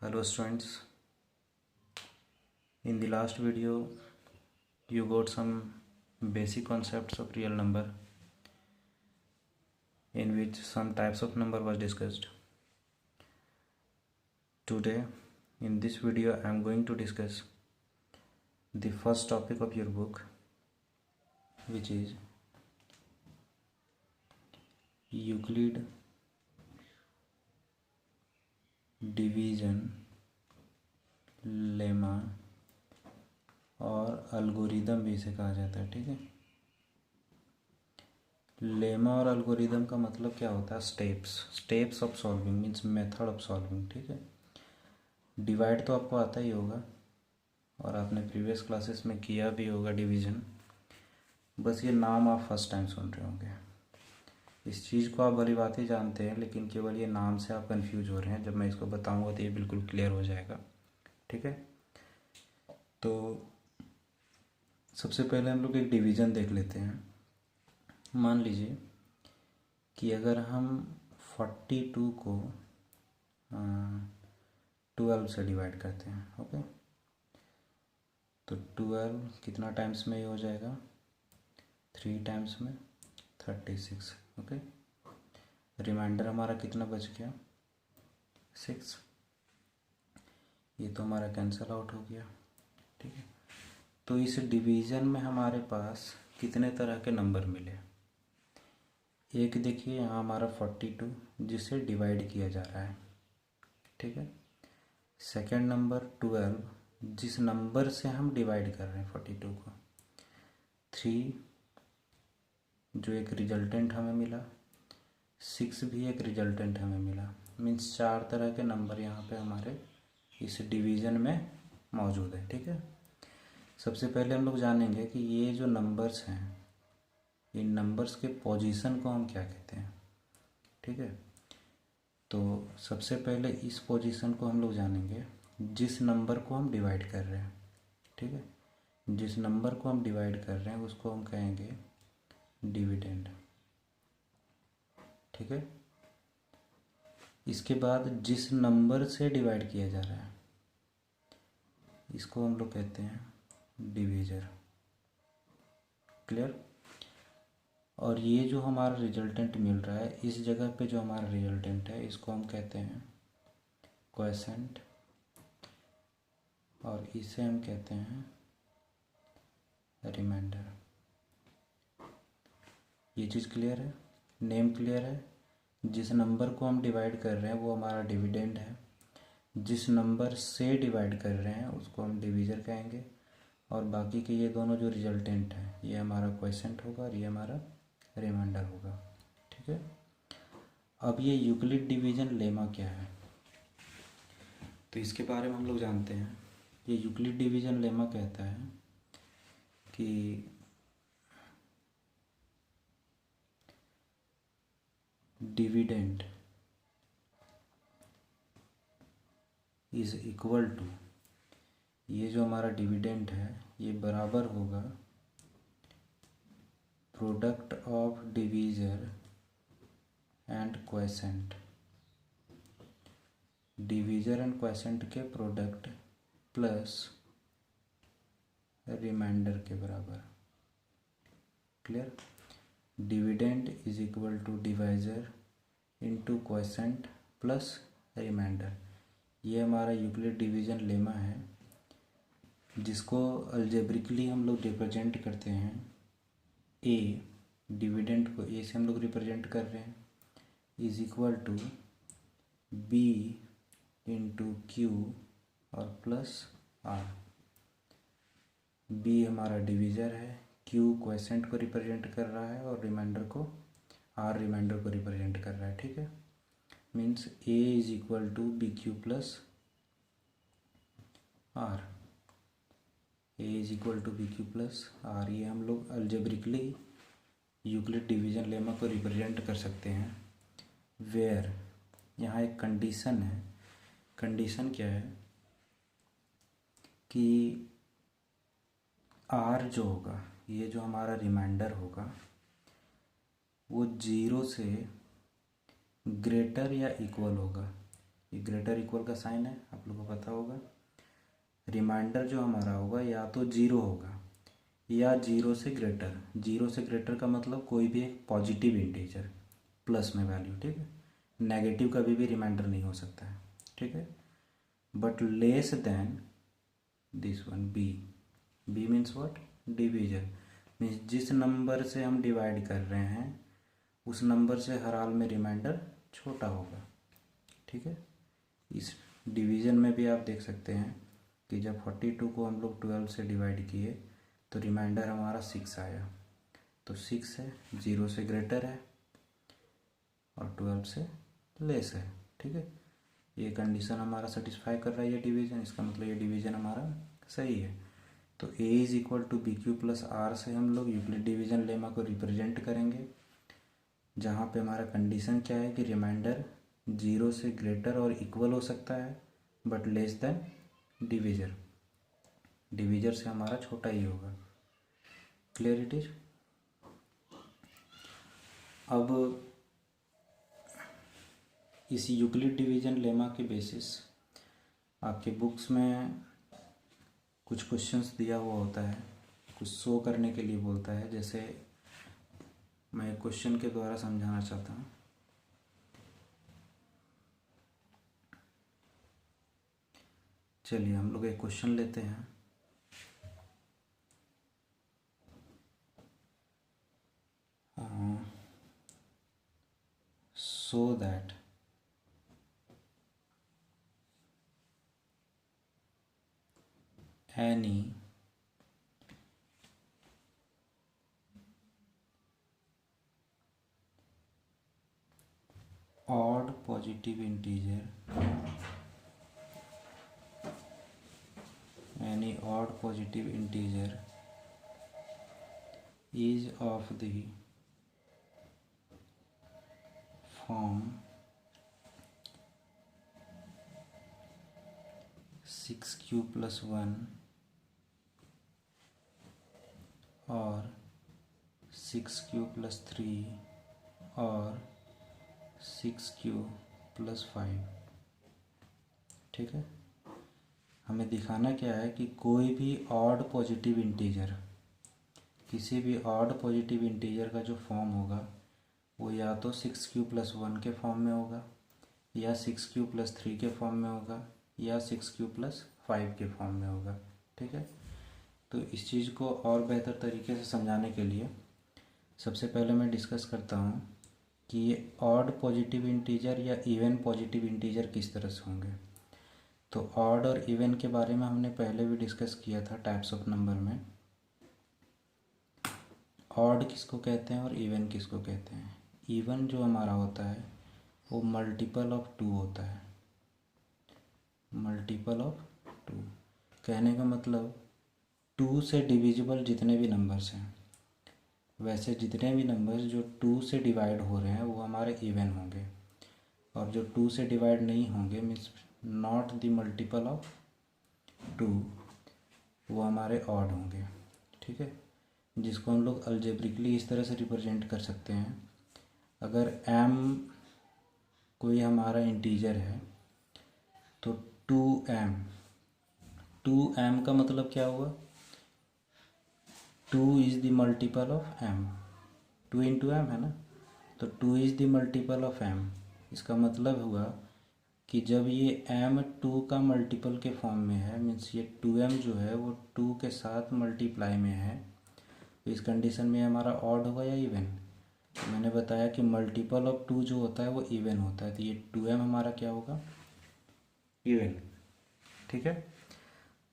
Hello students, in the last video you got some basic concepts of real number in which some types of number was discussed. Today in this video I am going to discuss the first topic of your book, which is Euclid division lemma और algorithm भी इसे कहा जाता है। ठीक है, lemma और algorithm का मतलब क्या होता है? Steps of solving means method of solving. ठीक है, डिवाइड तो आपको आता ही होगा और आपने प्रीवियस क्लासेस में किया भी होगा डिवीज़न, बस ये नाम आप फर्स्ट टाइम सुन रहे होंगे। इस चीज़ को आप भली बात ही जानते हैं, लेकिन केवल ये नाम से आप कंफ्यूज हो रहे हैं। जब मैं इसको बताऊंगा तो ये बिल्कुल क्लियर हो जाएगा। ठीक है, तो सबसे पहले हम लोग एक डिवीज़न देख लेते हैं। मान लीजिए कि अगर हम 42 को 12 से डिवाइड करते हैं, ओके, तो 12 कितना टाइम्स में ये हो जाएगा? 3 टाइम्स में 36। ओके, रिमाइंडर हमारा कितना बच गया? 6। ये तो हमारा कैंसिल आउट हो गया। ठीक है, तो इस डिवीज़न में हमारे पास कितने तरह के नंबर मिले? एक देखिए यहाँ हमारा 42 जिसे डिवाइड किया जा रहा है। ठीक है, सेकंड नंबर 12 जिस नंबर से हम डिवाइड कर रहे हैं 42 को। 3 जो एक रिजल्टेंट हमें मिला। 6 भी एक रिजल्टेंट हमें मिला। मीन्स 4 तरह के नंबर यहाँ पे हमारे इस डिवीज़न में मौजूद है। ठीक है, सबसे पहले हम लोग जानेंगे कि ये जो नंबर्स हैं, इन नंबर्स के पोजीशन को हम क्या कहते हैं। ठीक है, तो सबसे पहले इस पोजीशन को हम लोग जानेंगे जिस नंबर को हम डिवाइड कर रहे हैं। ठीक है, जिस नंबर को हम डिवाइड कर रहे हैं उसको हम कहेंगे डिविडेंड। ठीक है, इसके बाद जिस नंबर से डिवाइड किया जा रहा है इसको हम लोग कहते हैं डिवीज़र। क्लियर? और ये जो हमारा रिजल्टेंट मिल रहा है, इस जगह पे जो हमारा रिजल्टेंट है इसको हम कहते हैं क्वोशेंट, और इसे हम कहते हैं रिमाइंडर। ये चीज़ क्लियर है? नेम क्लियर है? जिस नंबर को हम डिवाइड कर रहे हैं वो हमारा डिविडेंड है, जिस नंबर से डिवाइड कर रहे हैं उसको हम डिवीज़र कहेंगे, और बाकी के ये दोनों जो रिजल्टेंट है ये हमारा क्वोशेंट होगा और ये हमारा रिमाइंडर होगा। ठीक है, अब ये यूक्लिड डिवीज़न लेमा क्या है तो इसके बारे में हम लोग जानते हैं। ये यूक्लिड डिवीज़न लेमा कहता है कि डिविडेंड इज इक्वल टू, ये जो हमारा डिविडेंड है ये बराबर होगा product of divisor and quotient. Divisor and quotient के प्रोडक्ट प्लस रिमाइंडर के बराबर। Clear? Dividend is equal to divisor into quotient plus remainder. ये हमारा यूक्लिड डिवीज़न लेमा है, जिसको अलजेब्रिकली हम लोग रिप्रेजेंट करते हैं। ए, डिविडेंड को ए से हम लोग रिप्रेजेंट कर रहे हैं, is equal to B into Q और प्लस आर। बी हमारा डिवीज़र है, क्यू क्वोशेंट को रिप्रेजेंट कर रहा है और रिमाइंडर को आर रिमाइंडर को रिप्रेजेंट कर रहा है। ठीक है, means A is equal to B Q plus R. A is equal to B Q plus R. ये हम लोग अलजेब्रिकली यूक्लिड डिवीज़न लेमा को रिप्रेजेंट कर सकते हैं। वेयर यहाँ एक कंडीशन है। कंडीशन क्या है कि आर जो होगा, ये जो हमारा रिमाइंडर होगा वो 0 से ग्रेटर या इक्वल होगा ये ग्रेटर इक्वल का साइन है, आप लोगों को पता होगा। रिमाइंडर जो हमारा होगा या तो जीरो होगा या जीरो से ग्रेटर। जीरो से ग्रेटर का मतलब कोई भी एक पॉजिटिव इंटीजर प्लस में वैल्यू, ठीक है। नेगेटिव कभी भी रिमाइंडर नहीं हो सकता है, ठीक है। But less than this one B. B means what? Divisor. Means जिस नंबर से हम डिवाइड कर रहे हैं उस नंबर से हर हाल में रिमाइंडर छोटा होगा, ठीक है। इस डिवीज़न में भी आप देख सकते हैं कि जब 42 को हम लोग 12 से डिवाइड किए तो रिमाइंडर हमारा 6 आया। तो 6 है, 0 से ग्रेटर है और 12 से लेस है, ठीक है। ये कंडीशन हमारा सेटिस्फाई कर रहा है ये डिवीज़न, इसका मतलब ये डिवीज़न हमारा सही है। तो a is equal to B Q plus R से हम लोग यूक्लिड डिवीज़न लेमा को रिप्रेजेंट करेंगे, जहाँ पे हमारा कंडीशन क्या है कि रिमाइंडर 0 से ग्रेटर और इक्वल हो सकता है but less then divisor. Divisor से हमारा छोटा ही होगा। Clear it is. अब इस यूक्लिड डिवीजन लेमा के बेसिस आपके बुक्स में कुछ क्वेश्चंस दिया हुआ होता है, कुछ शो करने के लिए बोलता है। जैसे मैं क्वेश्चन के द्वारा समझाना चाहता हूँ। चलिए हम लोग एक क्वेश्चन लेते हैं। so that any odd positive integer is of the form 6q plus 1 और 6q plus 3 और 6q plus 5, ठीक है। हमें दिखाना क्या है कि कोई भी ऑड पॉजिटिव इंटीजर, किसी भी ऑड पॉजिटिव इंटीजर का जो फॉर्म होगा वो या तो 6q plus 1 के फॉर्म में होगा या 6q plus 3 के फॉर्म में होगा या 6q plus 5 के फॉर्म में होगा, ठीक है। तो इस चीज़ को और बेहतर तरीके से समझाने के लिए सबसे पहले मैं डिस्कस करता हूँ कि ये ऑड पॉजिटिव इंटीजर या इवन पॉजिटिव इंटीजर किस तरह से होंगे। तो ऑड और इवन के बारे में हमने पहले भी डिस्कस किया था टाइप्स ऑफ नंबर में। ऑड किसको कहते हैं और इवन किसको कहते हैं। इवन जो हमारा होता है वो मल्टीपल ऑफ 2 होता है। मल्टीपल ऑफ 2 कहने का मतलब 2 से डिविजिबल जितने भी नंबर्स हैं, वैसे जितने भी नंबर्स जो 2 से डिवाइड हो रहे हैं वो हमारे इवन होंगे, और जो 2 से डिवाइड नहीं होंगे means not the multiple of 2 वो हमारे ऑड होंगे, ठीक है। जिसको हम लोग अलजेब्रिकली इस तरह से रिप्रेजेंट कर सकते हैं। अगर m कोई हमारा इंटीजर है तो 2m, 2m का मतलब क्या हुआ? 2 is the multiple of m, 2 into M है ना, तो 2 is the multiple of m। इसका मतलब हुआ कि जब ये m 2 का मल्टीपल के फॉर्म में है मीन्स ये 2m जो है वो 2 के साथ मल्टीप्लाई में है, तो इस कंडीशन में हमारा ऑड होगा या इवन। तो मैंने बताया कि मल्टीपल ऑफ 2 जो होता है वो इवन होता है, तो ये 2m हमारा क्या होगा? इवन, ठीक है।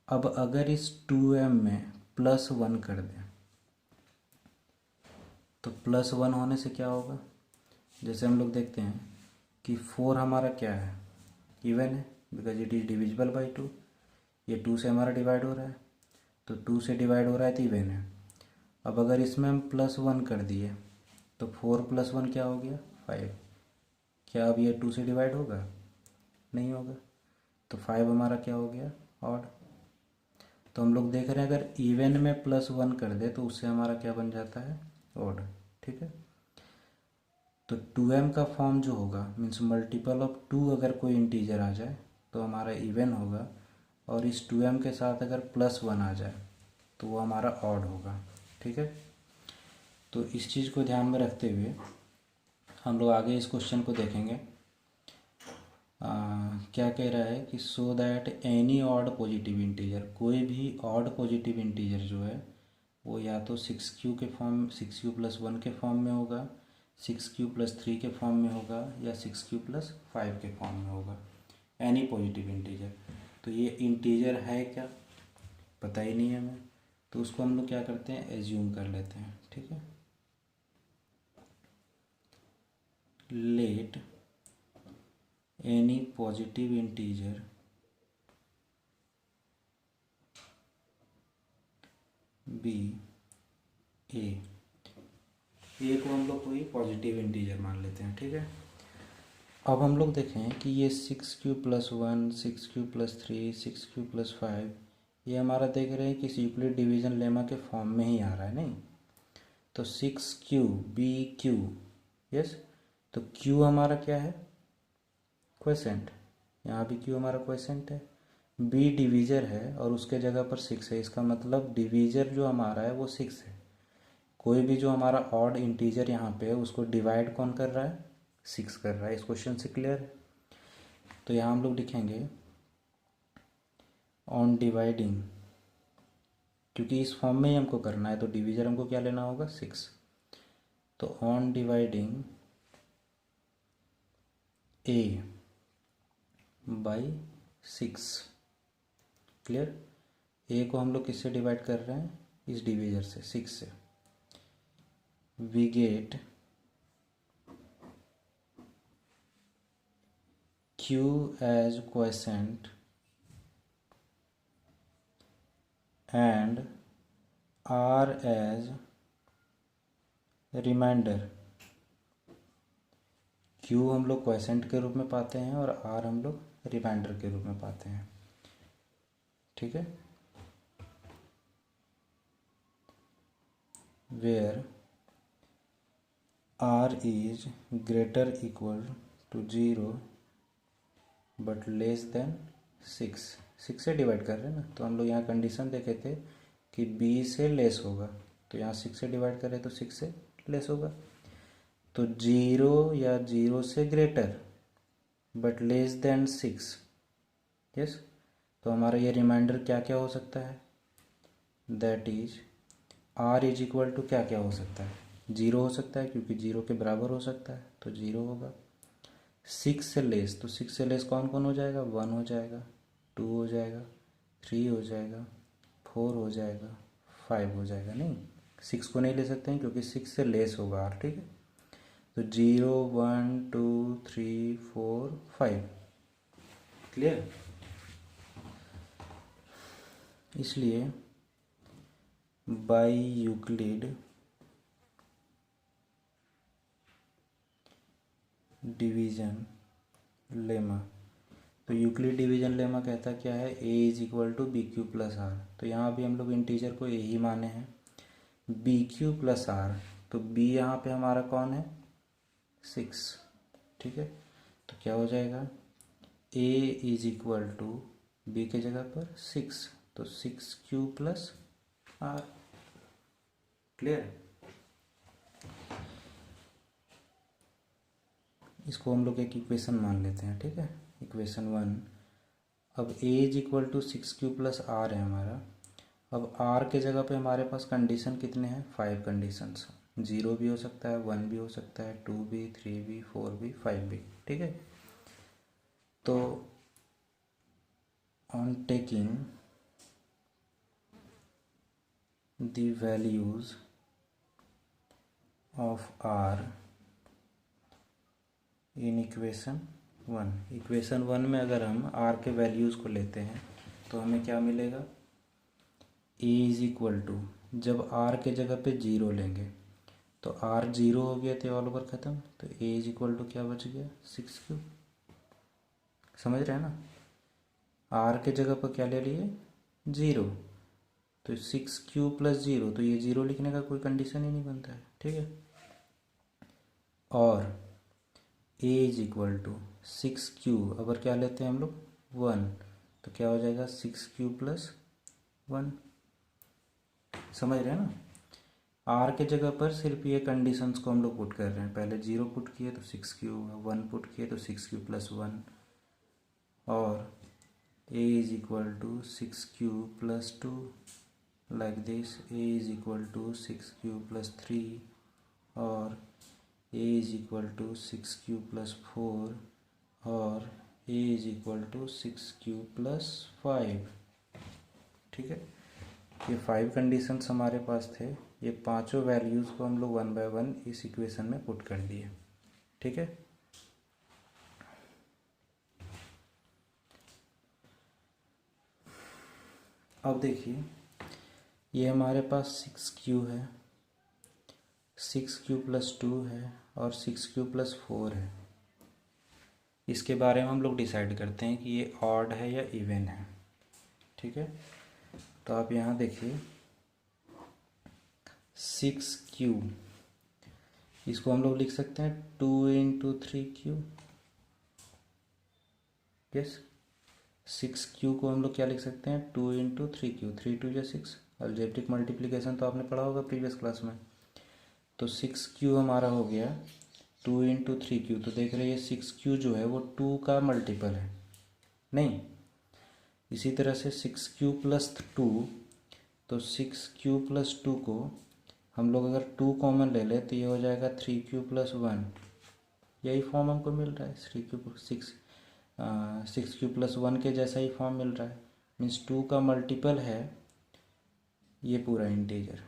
अब अगर इस 2m में +1 कर दें तो +1 होने से क्या होगा? जैसे हम लोग देखते हैं कि 4 हमारा क्या है? इवन है, because it is divisible by 2। ये 2 से हमारा डिवाइड हो रहा है, तो 2 से डिवाइड हो रहा है तो इवन है। अब अगर इसमें हम +1 कर दिए तो 4 + 1 क्या हो गया? 5। क्या अब ये 2 से डिवाइड होगा? नहीं होगा, तो 5 हमारा क्या हो गया? ऑड। तो हम लोग देख रहे हैं अगर इवन में +1 कर दे तो उससे हमारा क्या बन जाता है? ऑड, ठीक है। तो 2m का फॉर्म जो होगा मीन्स मल्टीपल ऑफ 2 अगर कोई इंटीजर आ जाए तो हमारा इवन होगा, और इस 2m के साथ अगर +1 आ जाए तो वो हमारा ऑड होगा। ठीक है, तो इस चीज़ को ध्यान में रखते हुए हम लोग आगे इस क्वेश्चन को देखेंगे। क्या कह रहा है कि so that any odd positive integer, कोई भी ऑड पॉजिटिव इंटीजर जो है वो या तो 6q के फॉर्म 6q+1 के फॉर्म में होगा, 6q+3 के फॉर्म में होगा, या 6q+5 के फॉर्म में होगा, एनी पॉजिटिव इंटीजर। तो ये इंटीजर है क्या, पता ही नहीं है हमें, तो उसको हम लोग क्या करते हैं, एज्यूम कर लेते हैं। ठीक है, let any positive integer be a को हम लोग कोई पॉजिटिव इंटीजर मान लेते हैं। ठीक है, अब हम लोग देखें कि ये 6q+1 6q+3 6q+5 ये हमारा देख रहे हैं कि यूक्लिड डिवीजन लेमा के फॉर्म में ही आ रहा है, नहीं तो 6q BQ, यस, तो q हमारा क्या है, क्वोशेंट, यहाँ भी q हमारा क्वोशेंट है, b डिवीजर है और उसके जगह पर 6 है, इसका मतलब डिवीजर जो हमारा है वो 6 है। कोई भी जो हमारा ऑड इंटीजर यहाँ पे है उसको डिवाइड कौन कर रहा है, 6 कर रहा है। इस क्वेश्चन से क्लियर है। तो यहाँ हम लोग लिखेंगे ऑन डिवाइडिंग, क्योंकि इस फॉर्म में ही हमको करना है तो डिवीजर हमको क्या लेना होगा, 6। तो on dividing a by 6, clear, a को हम लोग किससे डिवाइड कर रहे हैं, इस डिवीजर से 6 से, we get q as quotient and r as remainder. q हम लोग क्वोशेंट के रूप में पाते हैं और r हम लोग रिमाइंडर के रूप में पाते हैं। ठीक है, where r is greater equal to 0 but less than 6 से डिवाइड कर रहे हैं ना, तो हम लोग यहाँ कंडीशन देखे थे कि b से लेस होगा, तो यहाँ 6 से डिवाइड करें तो 6 से लेस होगा। तो 0 या 0 से greater but less than 6, yes, तो हमारा ये रिमाइंडर क्या क्या हो सकता है, that is r is equal to क्या क्या हो सकता है, 0 हो सकता है क्योंकि 0 के बराबर हो सकता है तो 0 होगा। 6 से लेस, तो 6 से लेस कौन कौन हो जाएगा, 1 हो जाएगा, 2 हो जाएगा, 3 हो जाएगा, 4 हो जाएगा, 5 हो जाएगा। नहीं, 6 को नहीं ले सकते हैं क्योंकि 6 से लेस होगा r। ठीक है, तो 0 1 2 3 4 5, क्लियर। इसलिए बाई यूक्लिड डिवीजन लेमा, तो यूक्लिड डिवीजन लेमा कहता क्या है, a is equal to BQ+R। तो यहाँ भी हम लोग इंटीजर को a ही माने हैं, BQ+R, तो b यहाँ पे हमारा कौन है, 6। ठीक है, तो क्या हो जाएगा, a is equal to b के जगह पर 6, तो 6q+R, क्लियर। इसको हम लोग एक इक्वेशन मान लेते हैं। ठीक है, इक्वेशन 1, अब a is equal to 6q+R है हमारा। अब r के जगह पे हमारे पास कंडीशन कितने हैं, 5 कंडीशंस, 0 भी हो सकता है, 1 भी हो सकता है, 2 भी, 3 भी, 4 भी, 5 भी। ठीक है, तो on taking the values of r in equation 1, equation 1 में अगर हम r के वैल्यूज़ को लेते हैं तो हमें क्या मिलेगा, a इज इक्वल टू, जब r के जगह पे 0 लेंगे तो r 0 हो गया तो ऑल ओवर ख़त्म, तो a इज इक्वल टू क्या बच गया, 6q। समझ रहे हैं ना, r के जगह पर क्या ले लिए, 0, तो 6q + 0, तो ये 0 लिखने का कोई कंडीशन ही नहीं बनता है। ठीक है, और a is equal to 6q, अगर क्या लेते हैं हम लोग 1, तो क्या हो जाएगा 6q प्लस 1। समझ रहे हैं ना? आर के जगह पर सिर्फ ये कंडीशंस को हम लोग पुट कर रहे हैं। पहले 0 पुट किए तो 6q, 1 पुट किए तो 6q प्लस 1, और a is equal to 6q plus 2, like this. a is equal to 6q plus 3, और a is equal to 6q plus 4, और a is equal to 6q plus 5। ठीक है, ये 5 कंडीशंस हमारे पास थे। ये पांचों वैल्यूज़ को हम लोग 1 बाय 1 इस इक्वेशन में पुट कर दिए। ठीक है, अब देखिए ये हमारे पास 6q है, 6q प्लस 2 है, और 6q प्लस 4 है। इसके बारे में हम लोग डिसाइड करते हैं कि ये ऑड है या इवन है। ठीक है, तो आप यहाँ देखिए 6q, इसको हम लोग लिख सकते हैं 2 इंटू 3q। यस, 6q को हम लोग क्या लिख सकते हैं 2 इंटू 3q, 3 2 या 6। अलजेब्रिक मल्टीप्लिकेशन तो आपने पढ़ा होगा प्रीवियस क्लास में। तो 6q हमारा हो गया 2 इंटू 3q। तो देख रहे हैं 6q जो है वो 2 का मल्टीपल है, नहीं। इसी तरह से 6q प्लस 2, तो 6q प्लस 2 को हम लोग अगर 2 कॉमन ले लें तो ये हो जाएगा 3q प्लस 1। यही फॉर्म हमको मिल रहा है, 6q प्लस 1 के जैसा ही फॉर्म मिल रहा है। मीन्स 2 का मल्टीपल है ये पूरा इंटीजर।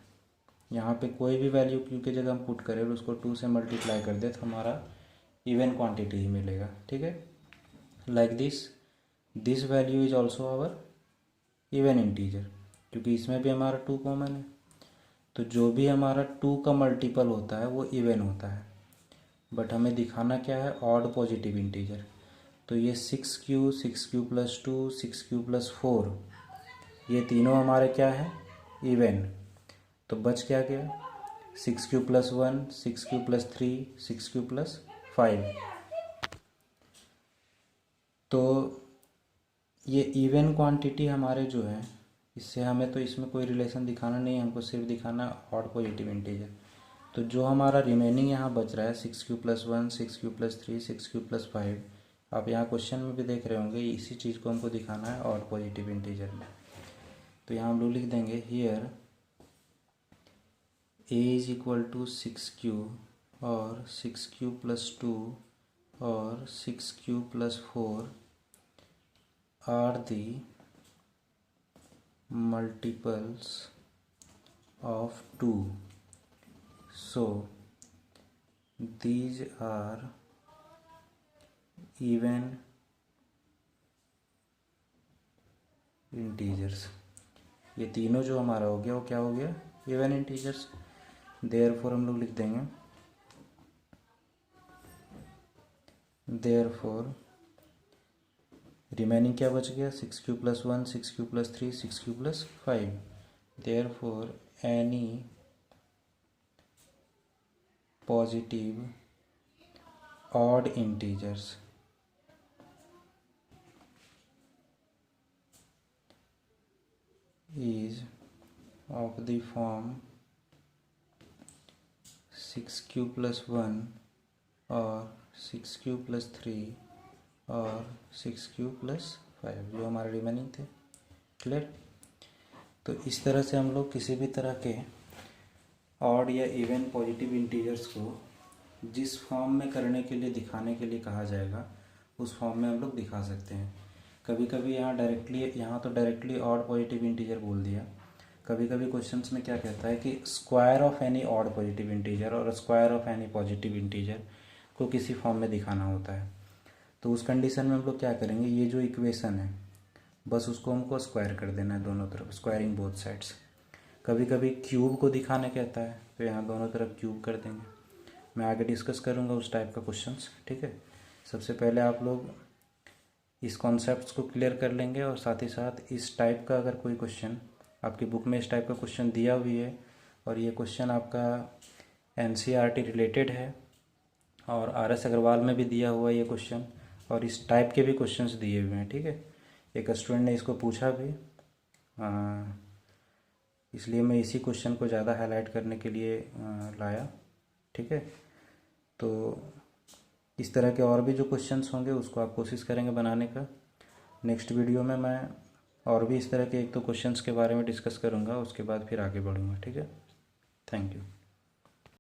यहाँ पे कोई भी वैल्यू q के जगह हम पुट करें और उसको 2 से मल्टीप्लाई कर दे तो हमारा इवन क्वांटिटी ही मिलेगा। ठीक है, like this value is also our even integer, क्योंकि इसमें भी हमारा 2 कॉमन है। तो जो भी हमारा 2 का मल्टीपल होता है वो इवन होता है, बट हमें दिखाना क्या है, ऑड पॉजिटिव इंटीजर। तो ये 6q, 6q plus 2, 6q plus 4, ये तीनों हमारे क्या है, इवन। तो बच क्या गया 6q plus 1, 6q plus 3, 6q plus 5। तो ये इवन क्वांटिटी हमारे जो है, इससे हमें तो इसमें कोई रिलेशन दिखाना नहीं है, हमको सिर्फ दिखाना है ऑड पॉजिटिव इंटीजर। तो जो हमारा रिमेनिंग यहाँ बच रहा है 6q plus 1, 6q plus 3, 6q plus 5, आप यहाँ क्वेश्चन में भी देख रहे होंगे, इसी चीज़ को हमको दिखाना है ऑड पॉजिटिव इंटीजर में। तो यहाँ हम लोग लिख देंगे here a is equal to 6q, और 6q प्लस 2 और 6q plus 4 are the multiples of 2. So these are even integers. ये तीनों जो हमारा हो गया वो क्या हो गया, इवन इंटीजर्स। देयरफॉर हम लोग लिख देंगे देयरफॉर रिमेनिंग क्या बच गया 6q plus 1, 6q plus 3, 6q plus 5। Therefore any positive odd integers is of the form 6q plus 1 और 6q plus 3 और 6q plus 5, जो हमारे रिमेनिंग थे। क्लियर? तो इस तरह से हम लोग किसी भी तरह के ऑड या इवन पॉजिटिव इंटीजर्स को जिस फॉर्म में करने के लिए, दिखाने के लिए कहा जाएगा, उस फॉर्म में हम लोग दिखा सकते हैं। कभी कभी यहाँ तो डायरेक्टली ऑड पॉजिटिव इंटीजर बोल दिया। कभी कभी क्वेश्चंस में क्या कहता है कि square of any odd positive integer और square of any positive integer को किसी फॉर्म में दिखाना होता है। तो उस कंडीशन में हम लोग क्या करेंगे, ये जो इक्वेशन है बस उसको हमको स्क्वायर कर देना है दोनों तरफ, स्क्वायरिंग बोथ साइड्स। कभी कभी क्यूब को दिखाने कहता है तो यहाँ दोनों तरफ क्यूब कर देंगे। मैं आगे डिस्कस करूँगा उस टाइप का क्वेश्चंस। ठीक है, सबसे पहले आप लोग इस कॉन्सेप्ट्स को क्लियर कर लेंगे, और साथ ही साथ इस टाइप का अगर कोई क्वेश्चन आपकी बुक में इस टाइप का क्वेश्चन दिया हुई है और ये क्वेश्चन आपका NCERT रिलेटेड है, और RS अग्रवाल में भी दिया हुआ है ये क्वेश्चन, और इस टाइप के भी क्वेश्चंस दिए हुए हैं, ठीक है। एक स्टूडेंट ने इसको पूछा भी, इसलिए मैं इसी क्वेश्चन को ज़्यादा हाईलाइट करने के लिए लाया, ठीक है। तो इस तरह के और भी जो क्वेश्चंस होंगे उसको आप कोशिश करेंगे बनाने का। नेक्स्ट वीडियो में मैं और भी इस तरह के एक दो क्वेश्चंस के बारे में डिस्कस करूँगा, उसके बाद फिर आगे बढ़ूँगा, ठीक है। Thank you.